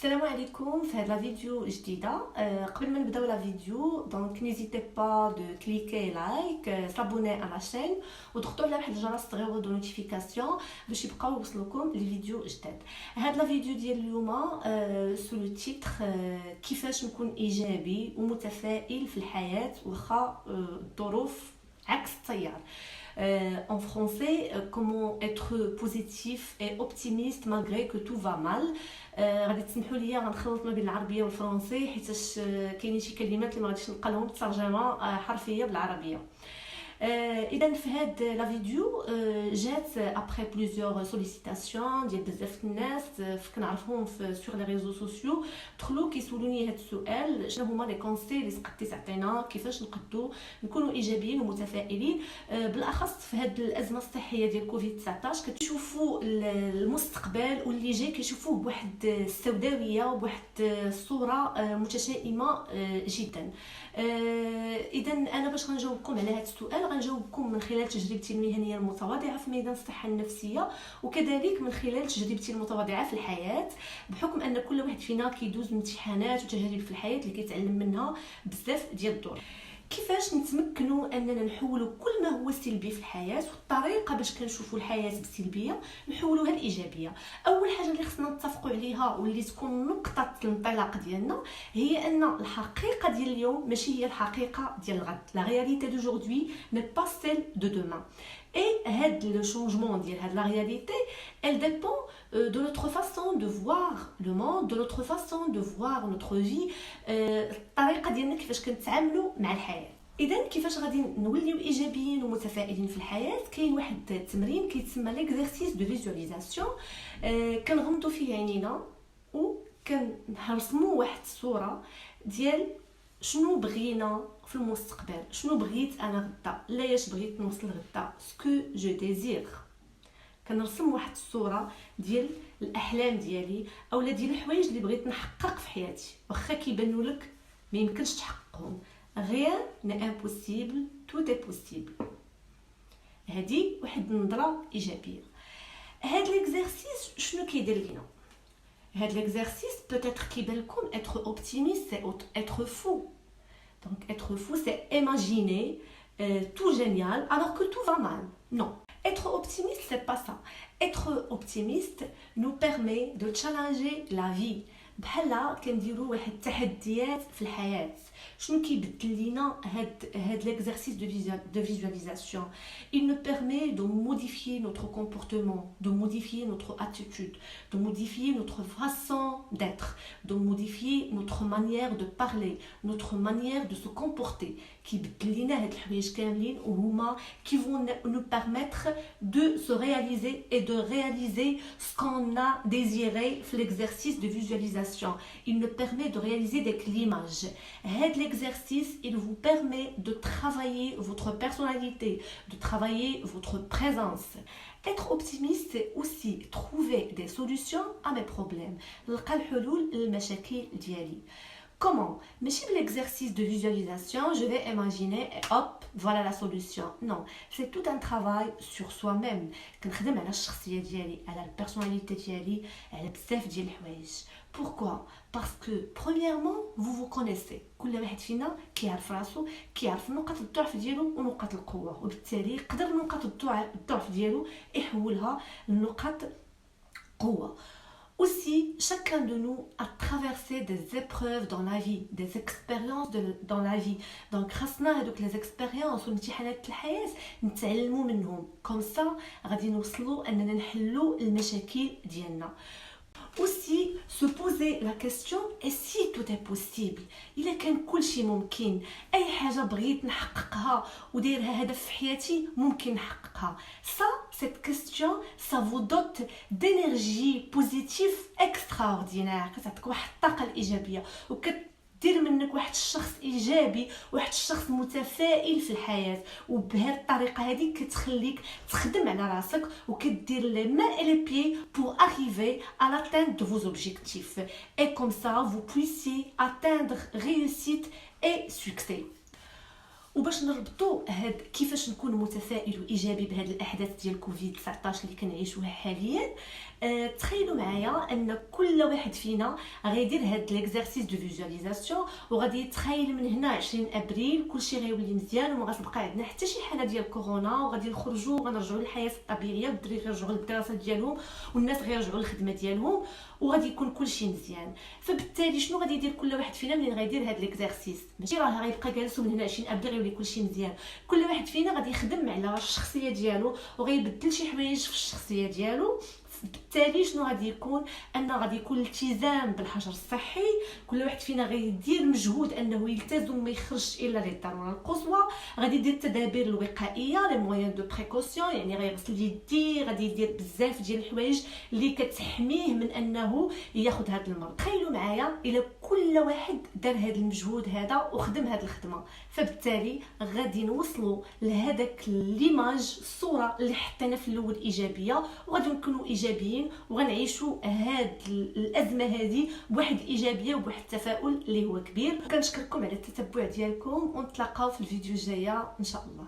السلام عليكم في هذا الفيديو جديده. قبل ما نبداو لا فيديو دونك نيزيتي با دو كليكي لايك سابوني على لاشين وتضغطوا على واحد الجرس صغير دو نوتيفيكاسيون باش يبقاو يوصلوكم لي فيديو جداد. هاد لا فيديو ديال اليوم سو لو تيتر كيفاش نكون ايجابي ومتفائل في الحياه واخا الظروف عكس التيار. En français, comment être positif et optimiste malgré que tout va mal. غادي تسمحوا لي غنخلط ما بين العربيه والفرنسي حيتاش كاينين شي كلمات اللي ما غاديش نلقى لهم ترجمه حرفيه بالعربيه. اذا في هاد لا فيديو جات ابري بليزيور سوليسيتاسيون ديال بزاف الناس كنعرفهم سور لي ريزو سوسيو دخلوا كيسولوني هاد السؤال: شنو هما لي كونساي اللي تقدري تعطينا كيفاش نقدروا نكونوا ايجابيين ومتفائلين بالاخص في هاد الازمه الصحيه ديال كوفيد 19. كتشوفوا المستقبل واللي جاي كيشوفوه بواحد السوداويه وبواحد الصوره متشائمه جدا. اذا انا باش غنجاوبكم على هذا السؤال غنجاوبكم من خلال تجربتي المهنيه المتواضعه في ميدان الصحه النفسيه وكذلك من خلال تجربتي المتواضعه في الحياه، بحكم ان كل واحد فينا كيدوز امتحانات وتجارب في الحياه اللي كيتعلم منها بزاف ديال الدور. كيفاش نتمكنوا اننا نحولوا كل ما هو سلبي في الحياه والطريقه باش كنشوفوا الحياه بسلبيه نحولوها لايجابيه؟ اول حاجه اللي خصنا نتفقوا عليها واللي تكون نقطه الانطلاق ديالنا هي ان الحقيقه ديال اليوم ماشي هي الحقيقه ديال الغد. لا رياليتي دوجوردي ني با سيل دو دومان. Et le changement de la réalité, elle dépend de notre façon de voir le monde, de notre façon de voir notre vie, الطريقة ديالنا كيفاش كنتعاملوا مع الحياة. إذا كيفاش غادي نوليو إيجابيين ومتفائلين في الحياة؟ كاين واحد التمرين كيتسمى ليكزارسيس دو فيزواليزاسيون. كنغمضوا فيه عينينا وكنرسموا واحد الصورة ديال شنو بغينا في المستقبل، شنو بغيت انا غدا، لاش بغيت نوصل غدا، سكو جو ديزير. كنرسم واحد الصوره ديال الاحلام ديالي اولا ديال الحوايج اللي بغيت نحقق في حياتي واخا كيبانوا لك ما يمكنش تحققهم. غير ني امبوسيبل تو اي بوسيبل. هذه واحد النظره ايجابيه. هاد ليكزارسيس شنو كيدير لينا؟ هاد ليكزارسيس peut-être كيبان لكم être optimiste c'est être fou. Donc être fou c'est imaginer tout génial alors que tout va mal. Non. Être optimiste c'est pas ça. Être optimiste nous permet de challenger la vie. بحال كنديروا واحد التحديات في الحياه. شنو كيبدل لينا هاد l'exercice de visualisation? Il nous permet de modifier notre comportement, de modifier notre attitude, de modifier notre façon d'être, de modifier notre manière de parler, notre manière de se comporter. كيبدل لينا هاد الحوايج كاملين وهما qui vont nous permettre de se réaliser et de réaliser ce qu'on a désiré في l'exercice de visualisation. Il nous permet de réaliser des climages. L'exercice, il vous permet de travailler votre personnalité, de travailler votre présence. Être optimiste, c'est aussi trouver des solutions à mes problèmes. نلقى الحلول للمشاكل ديالي. Comment? Mais si l'exercice de visualisation, je vais imaginer et hop, voilà la solution. Non, c'est tout un travail sur soi-même. كنخدم على الشخصية ديالي، على البيرسوناليتي ديالي، على بزاف ديال الحوايج. Pourquoi? Parce que premièrement, vous vous connaissez. كل واحد فينا كيعرف راسو، كيعرف نقاط الضعف ديالو ونقاط القوة، وبالتالي يقدر نقاط الضعف ديالو يحولها لنقاط قوة. Aussi, chacun de nous a traversé des épreuves dans la vie, des expériences dans la vie. Donc, خاصنا هذوك les expériences وامتحانات الحياة نتعلموا منهم. Comme ça, غادي نوصلوا أننا نحلوا المشاكل ديالنا. Aussi, se poser la question et si tout est possible. إلا كان كل شيء ممكن، أي حاجة بغيت نحققها وديرها هدف في حياتي ممكن نحققها. Ça, cette question, ça vous dote d'énergie positive extraordinaire. كتعطيك واحد الطاقة الإيجابية دير منك واحد الشخص ايجابي، واحد الشخص متفائل في الحياه. وبهذه الطريقه هذه كتخليك تخدم على راسك وكدير لي mains et les pieds pour arriver à l'atteinte de vos objectifs et comme ça vous puissiez atteindre réussite et succès. وباش نربطوا هاد كيفاش نكون متفائل وايجابي بهاد الاحداث ديال كوفيد 19 اللي كنعيشوها حاليا، تخيلوا معايا ان كل واحد فينا غيدير هاد ليكزارسيس دو فيزواليزاسيون، وغادي يتخيل من هنا 20 ابريل كلشي غيولي مزيان وما غتبقى عندنا حتى شي حاله ديال كورونا، وغادي نخرجوا وغنرجعوا للحياه الطبيعيه، والدراري غيرجعوا للدراسه ديالهم والناس غيرجعوا للخدمه ديالهم، وغادي يكون كلشي مزيان. فبالتالي شنو غادي يدير كل واحد فينا ملي غيدير هاد ليكزارسيس؟ ماشي راه غيبقى جالس ومن هنا 20 ابريل غيولي كلشي مزيان. كل واحد فينا غادي يخدم على الشخصيه ديالو وغيبدل شي حوايج في الشخصيه ديالو. بالتالي شنو غادي يكون؟ ان غادي يكون الالتزام بالحجر الصحي، كل واحد فينا غيدير مجهود انه يلتزم ما يخرجش الا للضروره القصوى، غادي يدير التدابير الوقائيه لي مويان دو بريكوسيون، يعني غيغسل يديه، غادي يدير بزاف ديال الحوايج اللي كتحميه من انه ياخذ هذا المرض. تخيلوا معايا الى كل واحد دار هذا المجهود هذا وخدم هذه الخدمه، فبالتالي غادي نوصلوا لهذاك ليماج، الصوره اللي حطينا في الاول ايجابيه، وغادي نكونوا ايجابيين وغنعيشوا هاد الازمه هذه بواحد الايجابيه وبواحد التفاؤل اللي هو كبير. كنشكركم على التتبع ديالكم، ونتلاقاو في الفيديو الجايه ان شاء الله.